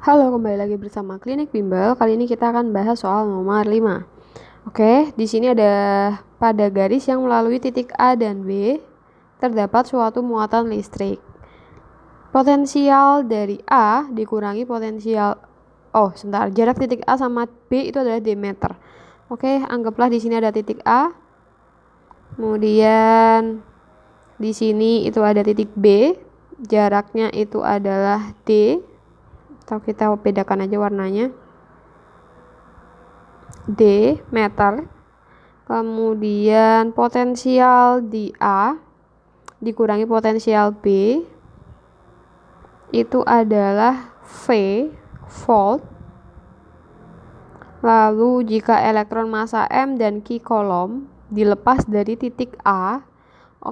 Halo, kembali lagi bersama Klinik Bimbel. Kali ini kita akan bahas soal nomor 5. Oke, di sini ada pada garis yang melalui titik A dan B terdapat suatu muatan listrik. Potensial dari A dikurangi potensial jarak titik A sama B itu adalah D meter. Oke, anggaplah di sini ada titik A. Kemudian di sini itu ada titik B. Jaraknya itu adalah D. Atau kita bedakan aja warnanya. D meter. Kemudian potensial di A dikurangi potensial B itu adalah V volt. Lalu jika elektron massa M dan Q kolom dilepas dari titik A,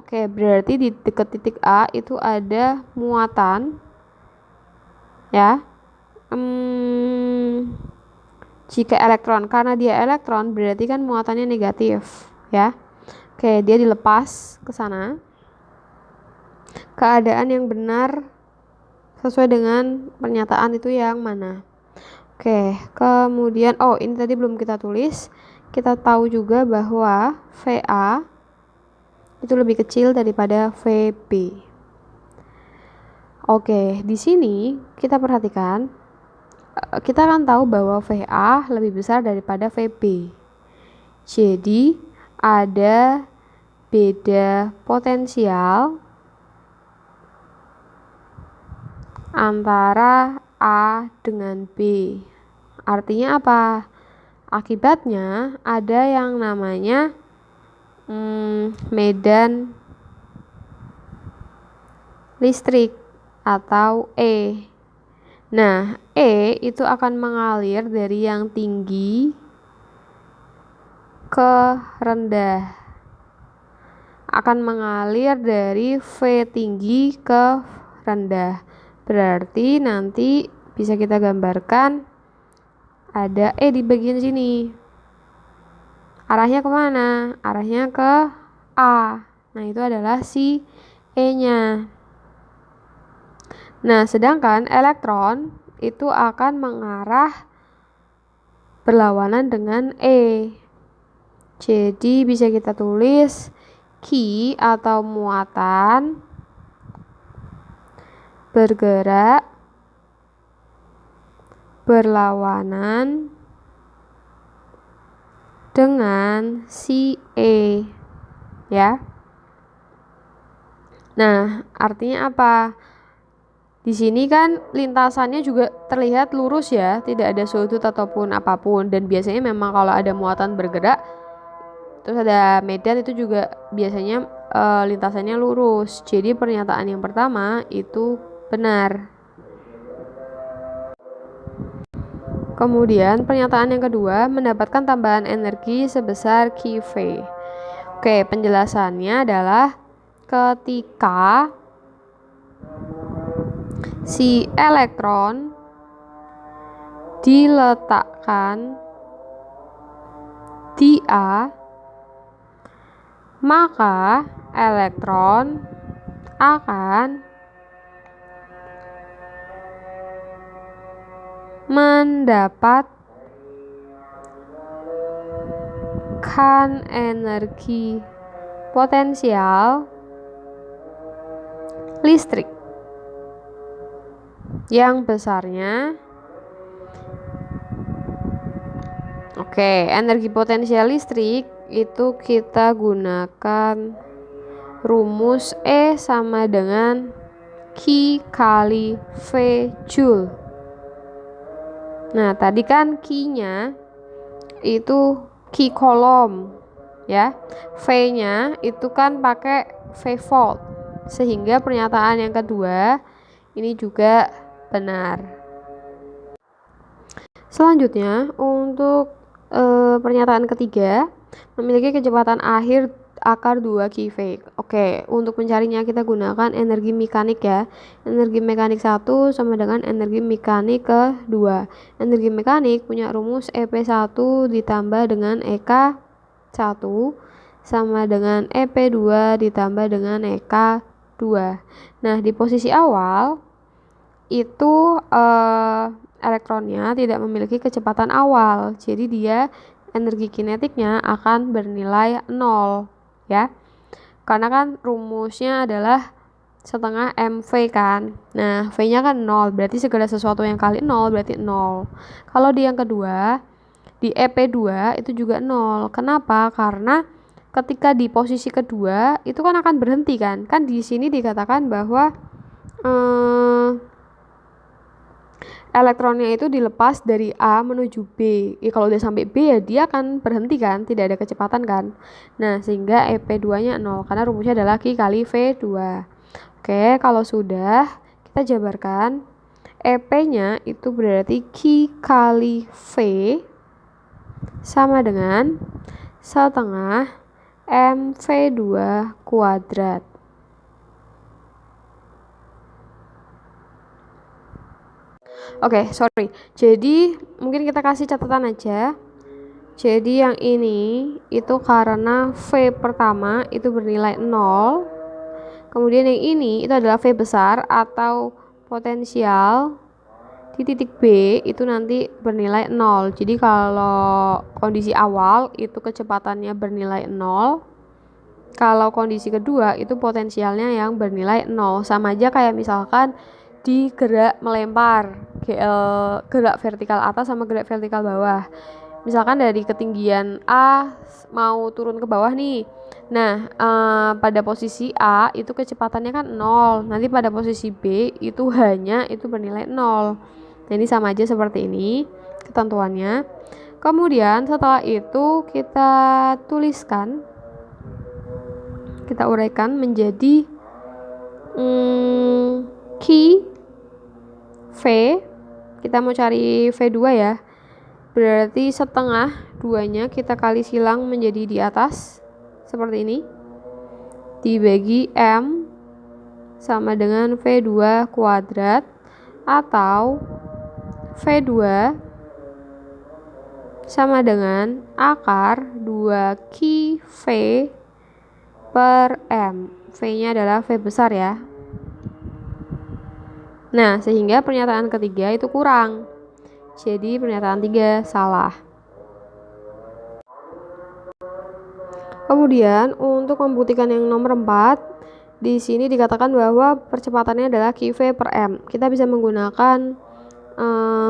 berarti di dekat titik A itu ada muatan, ya. Jika elektron, karena dia elektron berarti kan muatannya negatif, ya. Dia dilepas ke sana. Keadaan yang benar sesuai dengan pernyataan itu yang mana? Kemudian ini tadi belum kita tulis. Kita tahu juga bahwa VA itu lebih kecil daripada VB. Di sini kita perhatikan, kita kan tahu bahwa VA lebih besar daripada VB. Jadi ada beda potensial antara A dengan B. Artinya apa? Akibatnya ada yang namanya medan listrik atau E. Nah, E itu akan mengalir dari yang tinggi ke rendah. Akan mengalir dari V tinggi ke rendah. Berarti nanti bisa kita gambarkan ada E di bagian sini. Arahnya kemana? Arahnya ke A. Nah, itu adalah si E-nya. Nah, sedangkan elektron itu akan mengarah berlawanan dengan E. Jadi bisa kita tulis Q atau muatan bergerak berlawanan dengan si E, ya. Nah, artinya apa? Di sini kan lintasannya juga terlihat lurus, ya, tidak ada sudut ataupun apapun. Dan biasanya memang kalau ada muatan bergerak terus ada medan itu juga biasanya lintasannya lurus. Jadi pernyataan yang pertama itu benar. Kemudian pernyataan yang kedua, mendapatkan tambahan energi sebesar QV. Penjelasannya adalah ketika si elektron diletakkan di A, maka elektron akan mendapatkan energi potensial listrik yang besarnya. Energi potensial listrik itu kita gunakan rumus E sama dengan Q kali V Joule. Nah, tadi kan Q-nya itu Q kolom, ya. V-nya itu kan pakai V volt. Sehingga pernyataan yang kedua ini juga benar. Selanjutnya, untuk pernyataan ketiga, memiliki kecepatan akhir akar 2 kV. Untuk mencarinya kita gunakan energi mekanik, ya. Energi mekanik 1 sama dengan energi mekanik ke-2. Energi mekanik punya rumus EP1 ditambah dengan EK1 sama dengan EP2 ditambah dengan EK2. Nah, di posisi awal itu elektronnya tidak memiliki kecepatan awal. Jadi dia energi kinetiknya akan bernilai 0 ya. Karena kan rumusnya adalah setengah MV kan. Nah, V-nya kan 0, berarti segala sesuatu yang kali 0 berarti 0. Kalau di yang kedua, di EP2 itu juga 0. Kenapa? Karena ketika di posisi kedua itu kan akan berhenti kan. Kan di sini dikatakan bahwa elektronnya itu dilepas dari A menuju B. Kalau udah sampai B ya dia akan berhenti kan, tidak ada kecepatan kan. Nah, sehingga EP2-nya 0 karena rumusnya adalah Q kali V2. Oke, kalau sudah kita jabarkan EP-nya itu berarti Q kali V sama dengan setengah MV2 kuadrat. Oke, sorry. Jadi mungkin kita kasih catatan aja. Jadi yang ini itu karena V pertama itu bernilai 0. Kemudian yang ini itu adalah V besar atau potensial di titik B itu nanti bernilai 0. Jadi kalau kondisi awal itu kecepatannya bernilai 0. Kalau kondisi kedua itu potensialnya yang bernilai 0. Sama aja kayak misalkan di gerak melempar, gerak vertikal atas sama gerak vertikal bawah. Misalkan dari ketinggian A mau turun ke bawah nih. Nah, pada posisi A itu kecepatannya kan 0. Nanti pada posisi B itu hanya itu bernilai 0. Nah, ini sama aja seperti ini ketentuannya. Kemudian setelah itu kita tuliskan, kita uraikan menjadi Q V. Kita mau cari V2 ya. Berarti setengah 2-nya kita kali silang menjadi di atas seperti ini, dibagi M sama dengan V2 kuadrat, atau V2 sama dengan akar 2Q V per M. V-nya adalah V besar ya. Nah, sehingga pernyataan ketiga itu kurang. Jadi pernyataan 3 salah. Kemudian untuk membuktikan yang nomor 4, di sini dikatakan bahwa percepatannya adalah QV per M. Kita bisa menggunakan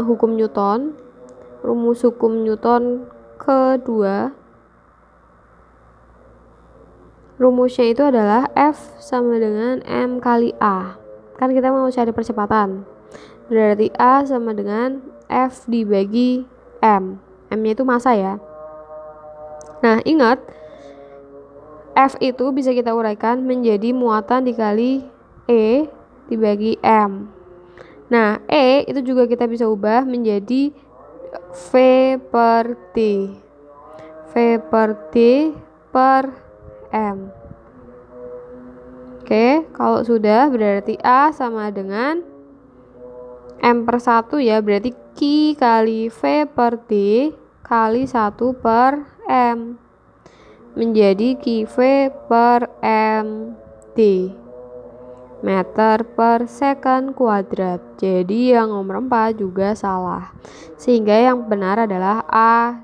hukum Newton, rumus hukum Newton kedua. Rumusnya itu adalah F sama dengan M kali A. Kan kita mau cari percepatan. Berarti A sama dengan F dibagi M. M-nya itu massa ya. Nah, ingat F itu bisa kita uraikan menjadi muatan dikali E dibagi M. Nah, E itu juga kita bisa ubah menjadi V per T. V per T per M. Oke, kalau sudah berarti A sama dengan M per 1 ya, berarti Q kali V per T kali 1 per M menjadi QV per M T meter per second kuadrat. Jadi yang nomor 4 juga salah, sehingga yang benar adalah A